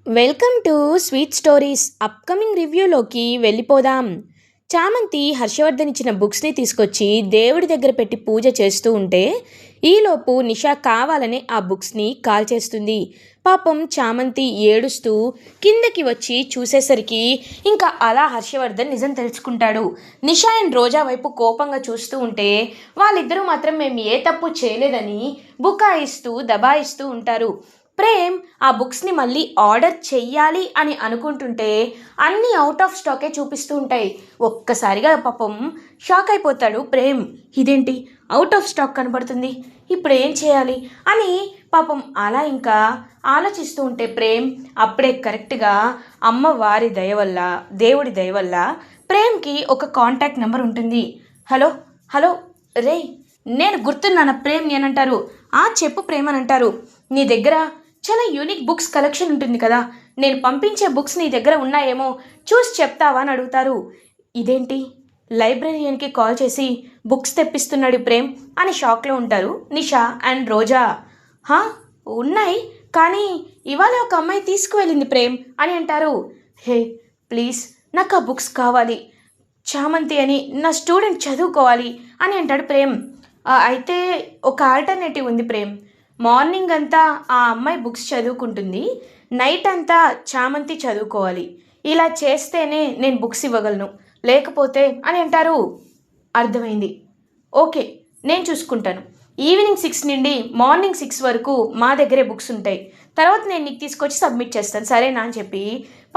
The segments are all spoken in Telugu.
Welcome to sweet stories upcoming రివ్యూలోకి వెళ్ళిపోదాం. చామంతి హర్షవర్ధన్ ఇచ్చిన బుక్స్ని తీసుకొచ్చి దేవుడి దగ్గర పెట్టి పూజ చేస్తూ ఉంటే ఈలోపు నిషా కావాలని ఆ బుక్స్ని కాల్ చేస్తుంది. పాపం చామంతి ఏడుస్తూ కిందకి వచ్చి చూసేసరికి ఇంకా అలా హర్షవర్ధన్ నిజం తెలుసుకుంటాడు. నిషా అండ్ రోజా వైపు కోపంగా చూస్తూ ఉంటే వాళ్ళిద్దరూ మాత్రం మేము ఏ తప్పు చేయలేదని బుకాయిస్తూ దబాయిస్తూ ఉంటారు. ప్రేమ్ ఆ బుక్స్ని మళ్ళీ ఆర్డర్ చెయ్యాలి అని అనుకుంటుంటే అన్నీ అవుట్ ఆఫ్ స్టాకే చూపిస్తూ ఉంటాయి. ఒక్కసారిగా పాపం షాక్ అయిపోతాడు ప్రేమ్. ఇదేంటి అవుట్ ఆఫ్ స్టాక్ కనబడుతుంది, ఇప్పుడు ఏం చేయాలి అని పాపం అలా ఇంకా ఆలోచిస్తూ ఉంటే ప్రేమ్ అప్పుడే కరెక్ట్గా అమ్మవారి దయ వల్ల దేవుడి దయ వల్ల ప్రేమ్కి ఒక కాంటాక్ట్ నెంబర్ ఉంటుంది. హలో హలో రే, నేను గుర్తున్నాను ప్రేమ్ అని అంటారు. చెప్పు ప్రేమ్ అని అంటారు. నీ దగ్గర చాలా యూనిక్ బుక్స్ కలెక్షన్ ఉంటుంది కదా, నేను పంపించే బుక్స్ నీ దగ్గర ఉన్నాయేమో చూసి చెప్తావా అని అడుగుతారు. ఇదేంటి లైబ్రరీయన్కి కాల్ చేసి బుక్స్ తెప్పిస్తున్నాడు ప్రేమ్ అని షాక్లో ఉంటారు నిషా అండ్ రోజా. హా, ఉన్నాయి, కానీ ఇవాళ ఒక అమ్మాయి తీసుకువెళ్ళింది ప్రేమ్ అని అంటారు. హే ప్లీజ్, నాకు ఆ బుక్స్ కావాలి, చామంతి అని నా స్టూడెంట్ చదువుకోవాలి అని అంటాడు ప్రేమ్. అయితే ఒక ఆల్టర్నేటివ్ ఉంది ప్రేమ్. మార్నింగ్ అంతా ఆ అమ్మాయి బుక్స్ చదువుకుంటుంది, నైట్ అంతా చామంతి చదువుకోవాలి. ఇలా చేస్తేనే నేను బుక్స్ ఇవ్వగలను, లేకపోతే అని అంటారు. అర్థమైంది, ఓకే, నేను చూసుకుంటాను. ఈవినింగ్ 6 నుండి మార్నింగ్ 6 వరకు మా దగ్గరే బుక్స్ ఉంటాయి, తర్వాత నేను నీకు తీసుకొచ్చి సబ్మిట్ చేస్తాను సరేనా అని చెప్పి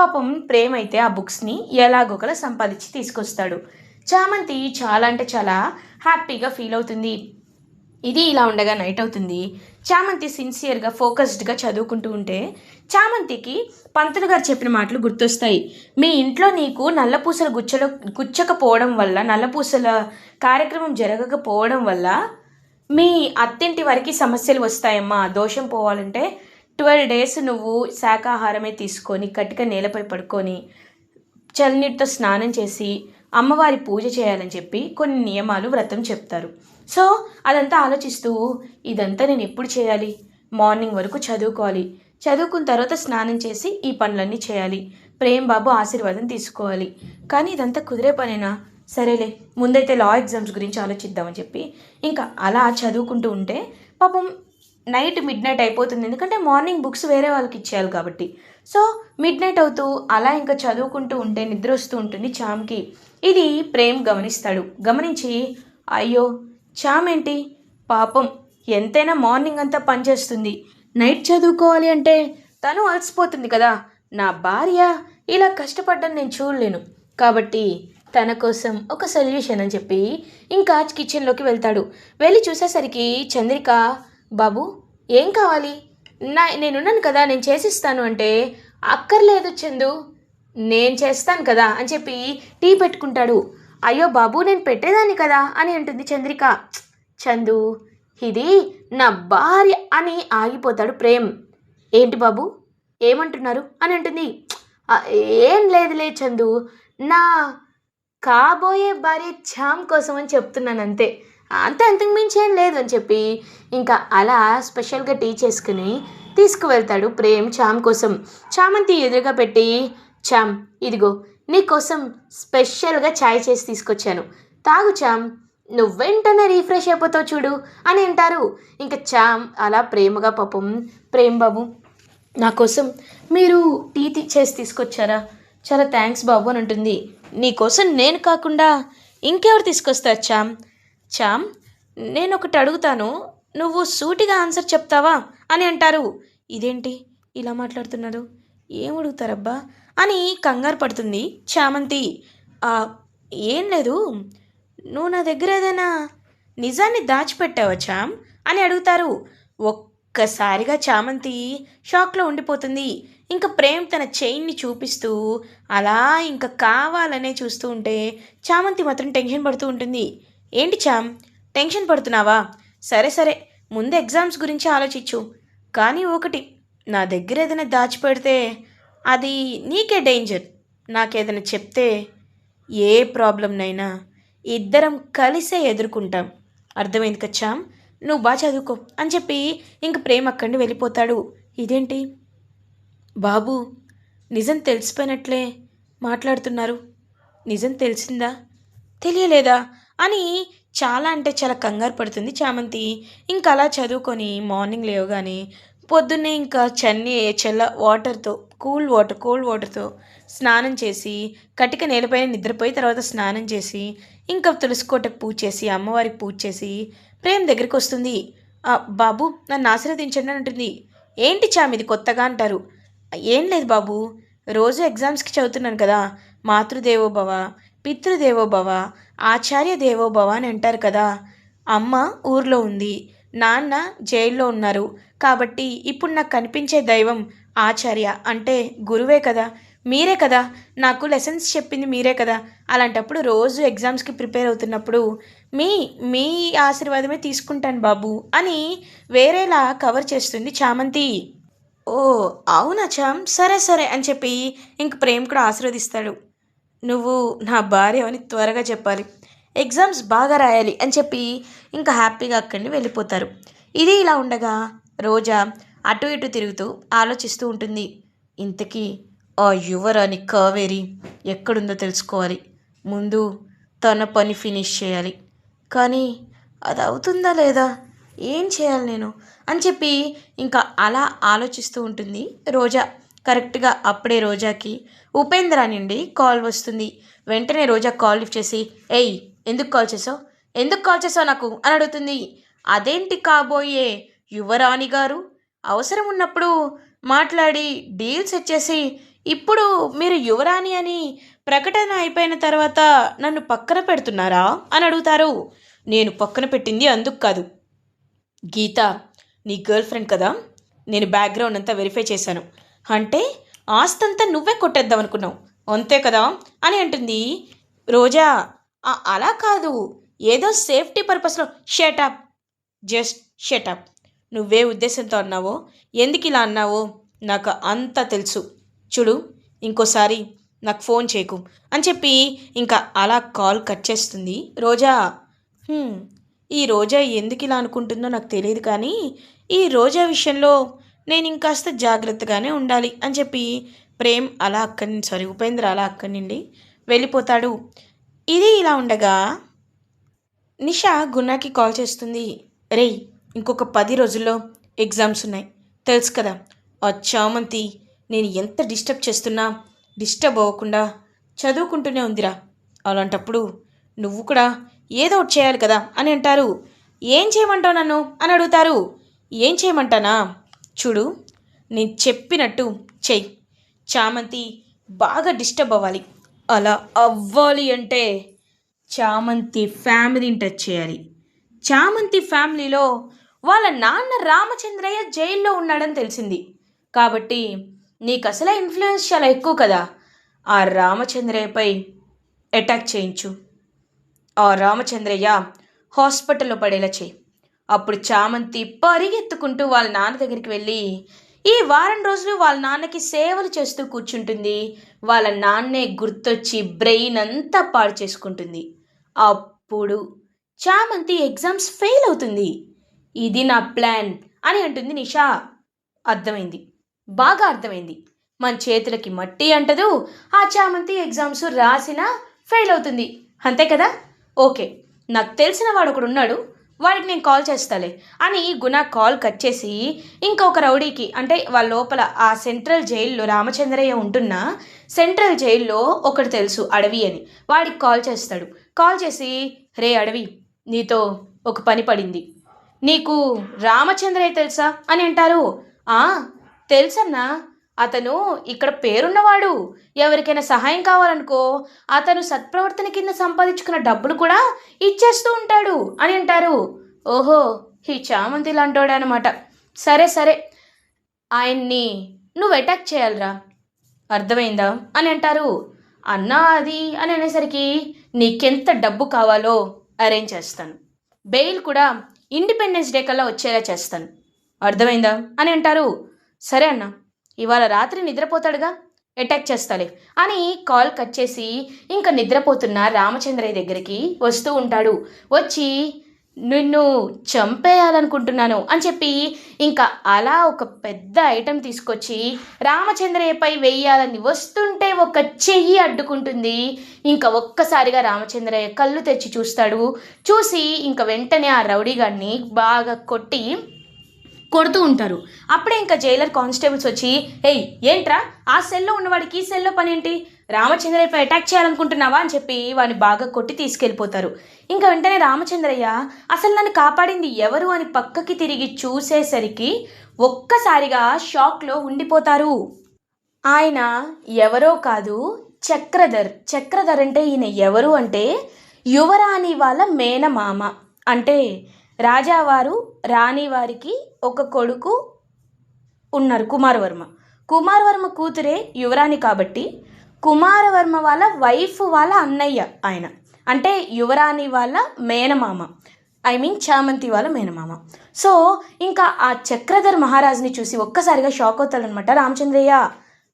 పాపం ప్రేమ్ అయితే ఆ బుక్స్ని ఎలాగోకలా సంపాదించి తీసుకొస్తాడు. చామంతి చాలా అంటే చాలా హ్యాపీగా ఫీల్ అవుతుంది. ఇది ఇలా ఉండగా నైట్ అవుతుంది. చామంతి సిన్సియర్గా ఫోకస్డ్గా చదువుకుంటూ ఉంటే చామంతికి పంతులు గారు చెప్పిన మాటలు గుర్తొస్తాయి. మీ ఇంట్లో నీకు నల్లపూసలు గుచ్చకపోవడం వల్ల, నల్లపూసల కార్యక్రమం జరగకపోవడం వల్ల మీ అత్తింటి వారికి సమస్యలు వస్తాయమ్మా. దోషం పోవాలంటే 12 days నువ్వు శాకాహారమే తీసుకొని కటిక నేలపై పడుకొని చల్లనీటితో స్నానం చేసి అమ్మవారి పూజ చేయాలని చెప్పి కొన్ని నియమాలు వ్రతం చెప్తారు. సో అదంతా ఆలోచిస్తూ ఇదంతా నేను ఎప్పుడు చేయాలి, మార్నింగ్ వరకు చదువుకోవాలి, చదువుకున్న తర్వాత స్నానం చేసి ఈ పనులన్నీ చేయాలి, ప్రేమ్ బాబు ఆశీర్వాదం తీసుకోవాలి, కానీ ఇదంతా కుదిరే పనేనా, సరేలే ముందైతే లా ఎగ్జామ్స్ గురించి ఆలోచిద్దామని చెప్పి ఇంకా అలా చదువుకుంటూ ఉంటే పాపం నైట్ మిడ్ నైట్ అయిపోతుంది, ఎందుకంటే మార్నింగ్ బుక్స్ వేరే వాళ్ళకి ఇచ్చేయాలి కాబట్టి. సో మిడ్ నైట్ అవుతూ అలా ఇంకా చదువుకుంటూ ఉంటే నిద్ర వస్తూ ఉంటుంది చామ్కి. ఇది ప్రేమ్ గమనిస్తాడు. గమనించి అయ్యో చామ్ ఏంటి పాపం ఎంతైనా మార్నింగ్ అంతా పనిచేస్తుంది, నైట్ చదువుకోవాలి అంటే తను అలసిపోతుంది కదా, నా భార్య ఇలా కష్టపడ్డం నేను చూడలేను, కాబట్టి తన కోసం ఒక సొల్యూషన్ అని చెప్పి ఇంకా కిచెన్లోకి వెళ్తాడు. వెళ్ళి చూసేసరికి చంద్రిక, బాబు ఏం కావాలి, నేనున్నాను కదా, నేను చేసిస్తాను అంటే అక్కర్లేదు చందు, నేను చేస్తాను కదా అని చెప్పి టీ పెట్టుకుంటాడు. అయ్యో బాబు నేను పెట్టేదాన్ని కదా అని అంటుంది చంద్రిక. చందు ఇది నా భార్య అని ఆగిపోతాడు ప్రేమ్. ఏంటి బాబు ఏమంటున్నారు అని అంటుంది. ఏం లేదులే చందు, నా కాబోయే భార్య చామ్ కోసం అని చెప్తున్నాను అంతే, అంతకు మించి ఏం లేదు అని చెప్పి ఇంకా అలా స్పెషల్గా టీ చేసుకుని తీసుకువెళ్తాడు ప్రేమ్ చామ్ కోసం. చామంతి ఎదురుగా పెట్టి, చామ్ ఇదిగో నీకోసం స్పెషల్గా ఛాయ్ చేసి తీసుకొచ్చాను, తాగు చామ్, నువ్వు వెంటనే రీఫ్రెష్ అయిపోతావు చూడు అని అంటారు. ఇంకా చామ్ అలా ప్రేమగా పాపం, ప్రేమ్ బాబు నా కోసం మీరు టీ చేసి తీసుకొచ్చారా, చాలా థ్యాంక్స్ బాబు అని ఉంటుంది. నీకోసం నేను కాకుండా ఇంకెవరు తీసుకొస్తారు చామ్, చామ్ నేను ఒకటి అడుగుతాను, నువ్వు సూటిగా ఆన్సర్ చెప్తావా అని అంటారు. ఇదేంటి ఇలా మాట్లాడుతున్నారు, ఏం అడుగుతారబ్బా అని కంగారు పడుతుంది చామంతి. ఏం లేదు, నువ్వు నా దగ్గర ఏదైనా నిజాన్ని దాచిపెట్టావా చామ్ అని అడుగుతారు. ఒక్కసారిగా చామంతి షాక్లో ఉండిపోతుంది. ఇంకా ప్రేమ్ తన చైన్ని చూపిస్తూ అలా ఇంకా కావాలనే చూస్తూ ఉంటే చామంతి మాత్రం టెన్షన్ పడుతూ ఉంటుంది. ఏంటి చామ్ టెన్షన్ పడుతున్నావా, సరే సరే ముందు ఎగ్జామ్స్ గురించి ఆలోచించు, కానీ ఒకటి, నా దగ్గర ఏదైనా దాచిపెడితే అది నీకే డేంజర్, నాకేదైనా చెప్తే ఏ ప్రాబ్లంనైనా ఇద్దరం కలిసే ఎదుర్కొంటాం, అర్థమైంది కచ్చాం, నువ్వు బాగా చదువుకో అని చెప్పి ఇంక ప్రేమ్ అక్కడిని వెళ్ళిపోతాడు. ఇదేంటి బాబు, నిజం తెలిసిపోయినట్లే మాట్లాడుతున్నారు. నిజం తెలిసిందా, తెలియలేదా అని చాలా అంటే చాలా కంగారు పడుతుంది చామంతి. ఇంకా అలా చదువుకొని మార్నింగ్ లేవగానే పొద్దున్నే ఇంకా వాటర్తో, కోల్డ్ వాటర్తో స్నానం చేసి కటిక నేలపైన నిద్రపోయి తర్వాత స్నానం చేసి ఇంకా తులసికోటకు పూజ చేసి అమ్మవారికి పూజ చేసి ప్రేమ్ దగ్గరికి వస్తుంది. బాబు నన్ను ఆశీర్వదించండి అని అంటుంది. ఏంటి చామిది కొత్తగా అంటారు. ఏం లేదు బాబు, రోజు ఎగ్జామ్స్కి చదువుతున్నాను కదా, మాతృదేవోభవ, పితృదేవోభవ, ఆచార్య దేవోభవ అని అంటారు కదా. అమ్మ ఊర్లో ఉంది, నాన్న జైల్లో ఉన్నారు, కాబట్టి ఇప్పుడు నాకు కనిపించే దైవం ఆచార్య అంటే గురువే కదా, మీరే కదా, నాకు లెసన్స్ చెప్పింది మీరే కదా. అలాంటప్పుడు రోజు ఎగ్జామ్స్కి ప్రిపేర్ అవుతున్నప్పుడు మీ మీ ఆశీర్వాదమే తీసుకుంటాను బాబు అని వేరేలా కవర్ చేస్తుంది చామంతి. ఓ అవునా చామ్, సరే సరే అని చెప్పి ఇంక ప్రేమ్ కూడా ఆశీర్వదిస్తాడు. నువ్వు నా భార్య అని త్వరగా చెప్పాలి, ఎగ్జామ్స్ బాగా రాయాలి అని చెప్పి ఇంకా హ్యాపీగా అక్కడిని వెళ్ళిపోతారు. ఇది ఇలా ఉండగా రోజా అటు ఇటు తిరుగుతూ ఆలోచిస్తూ ఉంటుంది. ఇంతకీ ఆ యువరాణి కావేరి ఎక్కడుందో తెలుసుకోవాలి, ముందు తన పని ఫినిష్ చేయాలి. కానీ అది అవుతుందా లేదా, ఏం చేయాలి నేను అని చెప్పి ఇంకా అలా ఆలోచిస్తూ ఉంటుంది రోజా. కరెక్ట్గా అప్పుడే రోజాకి ఉపేంద్ర నుండి కాల్ వస్తుంది. వెంటనే రోజా కాల్ లిఫ్ట్ చేసి, ఏయ్ ఎందుకు కాల్ చేసావు, ఎందుకు కాల్ చేసావు నాకు అని అడుగుతుంది. అదేంటి కాబోయే యువరాణి గారు, అవసరం ఉన్నప్పుడు మాట్లాడి డీల్ సెట్ చేసి ఇప్పుడు మీరు యువరాణి అని ప్రకటన అయిపోయిన తర్వాత నన్ను పక్కన పెడుతున్నారా అని అడుగుతారు. నేను పక్కన పెట్టింది అందుకు కాదు గీత, నీ గర్ల్ ఫ్రెండ్ కదా, నేను బ్యాక్గ్రౌండ్ అంతా వెరిఫై చేశాను, అంటే ఆస్తంతా నువ్వే కొట్టేద్దాం అనుకున్నావు అంతే కదా అని అంటుంది రోజా. అలా కాదు, ఏదో సేఫ్టీ పర్పస్లో. Shut up, just shut up. నువ్వే ఉద్దేశంతో అన్నావో, ఎందుకు ఇలా అన్నావో నాకు అంతా తెలుసు. చూడు, ఇంకోసారి నాకు ఫోన్ చేయకు అని చెప్పి ఇంకా అలా కాల్ కట్ చేస్తుంది రోజా. ఈ రోజా ఎందుకు ఇలా అనుకుంటుందో నాకు తెలియదు, కానీ ఈ రోజా విషయంలో నేను ఇంకాస్త జాగ్రత్తగానే ఉండాలి అని చెప్పి ప్రేమ్ అలా ఉపేంద్ర అలా అక్కడి నుండి వెళ్ళిపోతాడు. ఇది ఇలా ఉండగా నిషా గున్నాకి కాల్ చేస్తుంది. రేయ్, ఇంకొక 10 రోజుల్లో ఎగ్జామ్స్ ఉన్నాయి తెలుసు కదా. ఆ చామంతి నేను ఎంత డిస్టర్బ్ చేస్తున్నా డిస్టర్బ్ అవ్వకుండా చదువుకుంటూనే ఉందిరా. అలాంటప్పుడు నువ్వు కూడా ఏదో ఒకటి చేయాలి కదా అని అంటారు. ఏం చేయమంటావు నన్ను అని అడుగుతారు. ఏం చేయమంటానా, చూడు నేను చెప్పినట్టు చెయ్యి. చామంతి బాగా డిస్టర్బ్ అవ్వాలి. అలా అవ్వాలి అంటే చామంతి ఫ్యామిలీని టచ్ చేయాలి. చామంతి ఫ్యామిలీలో వాళ్ళ నాన్న రామచంద్రయ్య జైల్లో ఉన్నాడని తెలిసింది కాబట్టి నీకు అసలే ఇన్ఫ్లుయెన్స్ చాలా ఎక్కువ కదా. ఆ రామచంద్రయ్యపై అటాక్ చేయించు. ఆ రామచంద్రయ్య హాస్పిటల్లో పడేలా చేయి. అప్పుడు చామంతి పరిగెత్తుకుంటూ వాళ్ళ నాన్న దగ్గరికి వెళ్ళి ఈ వారం రోజులు వాళ్ళ నాన్నకి సేవలు చేస్తూ కూర్చుంటుంది. వాళ్ళ నాన్నే గుర్తొచ్చి బ్రెయిన్ అంతా పాడు చేసుకుంటుంది. అప్పుడు చామంతి ఎగ్జామ్స్ ఫెయిల్ అవుతుంది. ఇది నా ప్లాన్ అని అంటుంది నిషా. అర్థమైంది, బాగా అర్థమైంది. మన చేతులకి మట్టి అంటదు, ఆ చామంతి ఎగ్జామ్స్ రాసినా ఫెయిల్ అవుతుంది అంతే కదా. ఓకే, నాకు తెలిసిన వాడు ఒకడు ఉన్నాడు, వాడికి నేను కాల్ చేస్తాలే అని గుణ కాల్ కట్ చేసి ఇంకొక రౌడీకి, అంటే వాళ్ళ లోపల ఆ సెంట్రల్ జైల్లో రామచంద్రయ్య ఉంటున్న సెంట్రల్ జైల్లో ఒకటి తెలుసు అడవి అని, వాడికి కాల్ చేస్తాడు. కాల్ చేసి, రే అడవి, నీతో ఒక పని పడింది, నీకు రామచంద్రయ్య తెలుసా అని అంటారు. తెలుసన్నా, అతను ఇక్కడ పేరున్నవాడు, ఎవరికైనా సహాయం కావాలనుకో అతను సత్ప్రవర్తన కింద సంపాదించుకున్న డబ్బులు కూడా ఇచ్చేస్తూ ఉంటాడు అని అంటారు. ఓహో, ఈ చామంతి లాంటోడే అనమాట. సరే సరే, ఆయన్ని నువ్వు అటాక్ చేయాలిరా, అర్థమైందా అని అంటారు. అన్నా అది అని అనేసరికి నీకెంత డబ్బు కావాలో అరేంజ్ చేస్తాను, బెయిల్ కూడా ఇండిపెండెన్స్ డే కల్లా వచ్చేలా చేస్తాను, అర్థమైందా అని అంటారు. సరే అన్న, ఇవాళ రాత్రి నిద్రపోతాడుగా, అటాక్ చేస్తాలే అని కాల్ కట్ చేసి ఇంకా నిద్రపోతున్న రామచంద్రయ్య దగ్గరికి వస్తూ ఉంటాడు. వచ్చి, నిన్ను చంపేయాలనుకుంటున్నాను అని చెప్పి ఇంకా అలా ఒక పెద్ద ఐటెం తీసుకొచ్చి రామచంద్రయ్యపై వెయ్యాలని వస్తుంటే ఒక చెయ్యి అడ్డుకుంటుంది. ఇంకా ఒక్కసారిగా రామచంద్రయ్య కళ్ళు తెచ్చి చూస్తాడు. చూసి ఇంకా వెంటనే ఆ రౌడీగాడిని బాగా కొడుతూ ఉంటారు. అప్పుడే ఇంకా జైలర్ కానిస్టేబుల్స్ వచ్చి, ఏయ్ ఏంట్రా ఆ సెల్లో ఉన్నవాడికి ఈ సెల్లో పని ఏంటి, రామచంద్రయ్యపై అటాక్ చేయాలనుకుంటున్నావా అని చెప్పి వాడిని బాగా కొట్టి తీసుకెళ్ళిపోతారు. ఇంకా వెంటనే రామచంద్రయ్య అసలు నన్ను కాపాడింది ఎవరు అని పక్కకి తిరిగి చూసేసరికి ఒక్కసారిగా షాక్లో ఉండిపోతారు. ఆయన ఎవరో కాదు, చక్రధర్ అంటే ఈయన ఎవరు అంటే యువరాణి వాళ్ళ మేనమామ. అంటే రాజావారు రాణివారికి ఒక కొడుకు ఉన్నారు, కుమారవర్మ కూతురే యువరాణి కాబట్టి కుమారవర్మ వాళ్ళ వైఫ్ వాళ్ళ అన్నయ్య ఆయన. అంటే యువరాణి వాళ్ళ మేనమామ, చామంతి వాళ్ళ మేనమామ. సో ఇంకా ఆ చక్రధర్ మహారాజుని చూసి ఒక్కసారిగా షాక్ అవుతాడనమాట రామచంద్రయ్య.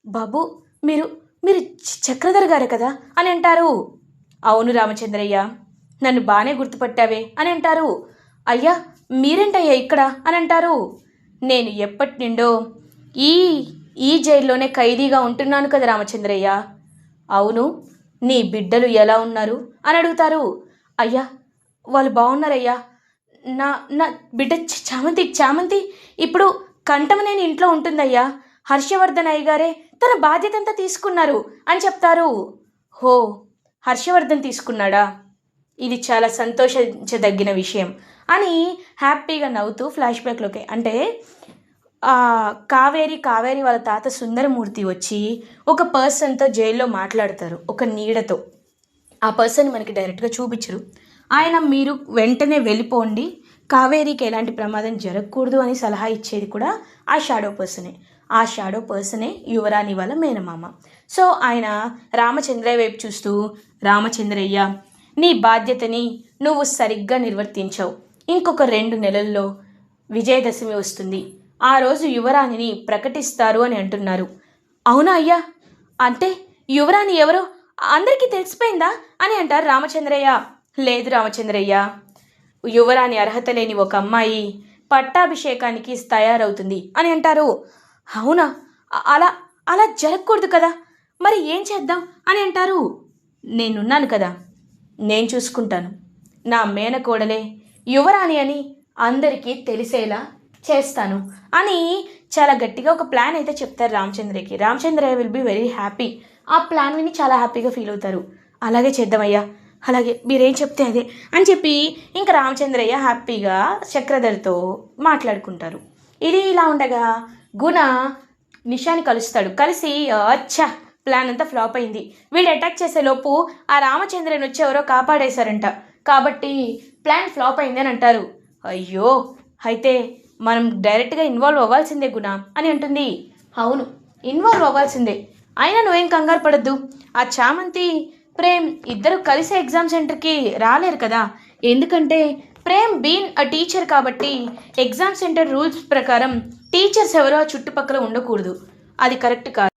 బాబు మీరు మీరు చక్రధర్ గారే కదా అని అంటారు. అవును రామచంద్రయ్య, నన్ను బాగానే గుర్తుపట్టావే అని అంటారు. అయ్యా మీరేంటయ్యా ఇక్కడ అని అంటారు. నేను ఎప్పటి నుండో ఈ జైల్లోనే ఖైదీగా ఉంటున్నాను కదా రామచంద్రయ్య. అవును, నీ బిడ్డలు ఎలా ఉన్నారు అని అడుగుతారు. అయ్యా వాళ్ళు బాగున్నారయ్యా, నా నా బిడ్డ చామంతి ఇప్పుడు కంఠమనేని ఇంట్లో ఉంటుందయ్యా, హర్షవర్ధన్ అయ్యగారే తన బాధ్యత అంతా తీసుకున్నారు అని చెప్తారు. హో, హర్షవర్ధన్ తీసుకున్నాడా, ఇది చాలా సంతోషించదగిన విషయం అని హ్యాపీగా నవ్వుతూ ఫ్లాష్ బ్యాక్లోకి, అంటే కావేరి వాళ్ళ తాత సుందరమూర్తి వచ్చి ఒక పర్సన్తో జైల్లో మాట్లాడతారు, ఒక నీడతో. ఆ పర్సన్ మనకి డైరెక్ట్గా చూపించరు. ఆయన మీరు వెంటనే వెళ్ళిపోండి, కావేరికి ఎలాంటి ప్రమాదం జరగకూడదు అని సలహా ఇచ్చేది కూడా ఆ షాడో పర్సనే యువరాణి వాళ్ళ మేనమామ. సో ఆయన రామచంద్రయ్య వైపు చూస్తూ, రామచంద్రయ్య నీ బాధ్యతని నువ్వు సరిగ్గా నిర్వర్తించావు. ఇంకొక 2 నెలల్లో విజయదశమి వస్తుంది, ఆ రోజు యువరాణిని ప్రకటిస్తారు అని అంటున్నారు. అవునా అయ్యా, అంటే యువరాణి ఎవరో అందరికీ తెలిసిపోయిందా అని అంటారు రామచంద్రయ్య. లేదు రామచంద్రయ్య, యువరాణి అర్హత లేని ఒక అమ్మాయి పట్టాభిషేకానికి తయారవుతుంది అని అంటారు. అవునా, అలా అలా జరగకూడదు కదా, మరి ఏం చేద్దాం అని అంటారు. నేనున్నాను కదా, నేను చూసుకుంటాను, నా మేనకోడలే యువరాణి అని అందరికీ తెలిసేలా చేస్తాను అని చాలా గట్టిగా ఒక ప్లాన్ అయితే చెప్తారు రామచంద్రయ్యకి. Ramachandraiah will be very happy. ఆ ప్లాన్ విని చాలా హ్యాపీగా ఫీల్ అవుతారు. అలాగే చేద్దామయ్యా, అలాగే మీరేం చెప్తే అదే అని చెప్పి ఇంకా రామచంద్రయ్య హ్యాపీగా చక్రధర్తో మాట్లాడుకుంటారు. ఇది ఇలా ఉండగా గుణ నిషాని కలుస్తాడు. కలిసి అచ్చా ప్లాన్ అంతా ఫ్లాప్ అయింది, వీళ్ళు అటాక్ చేసే లోపు ఆ రామచంద్రని వచ్చి ఎవరో కాపాడేశారంట, కాబట్టి ప్లాన్ ఫ్లాప్ అయింది అని అంటారు. అయ్యో, అయితే మనం డైరెక్ట్గా ఇన్వాల్వ్ అవ్వాల్సిందే గుణ అని అంటుంది. అవును, ఇన్వాల్వ్ అవ్వాల్సిందే, అయినా నువ్వేం కంగారు పడద్దు, ఆ చామంతి ప్రేమ్ ఇద్దరు కలిసే ఎగ్జామ్ సెంటర్కి రాలేరు కదా, ఎందుకంటే ప్రేమ్ బీన్ అ టీచర్ కాబట్టి ఎగ్జామ్ సెంటర్ రూల్స్ ప్రకారం టీచర్స్ ఎవరో ఆ చుట్టుపక్కల ఉండకూడదు, అది కరెక్ట్ కాదు.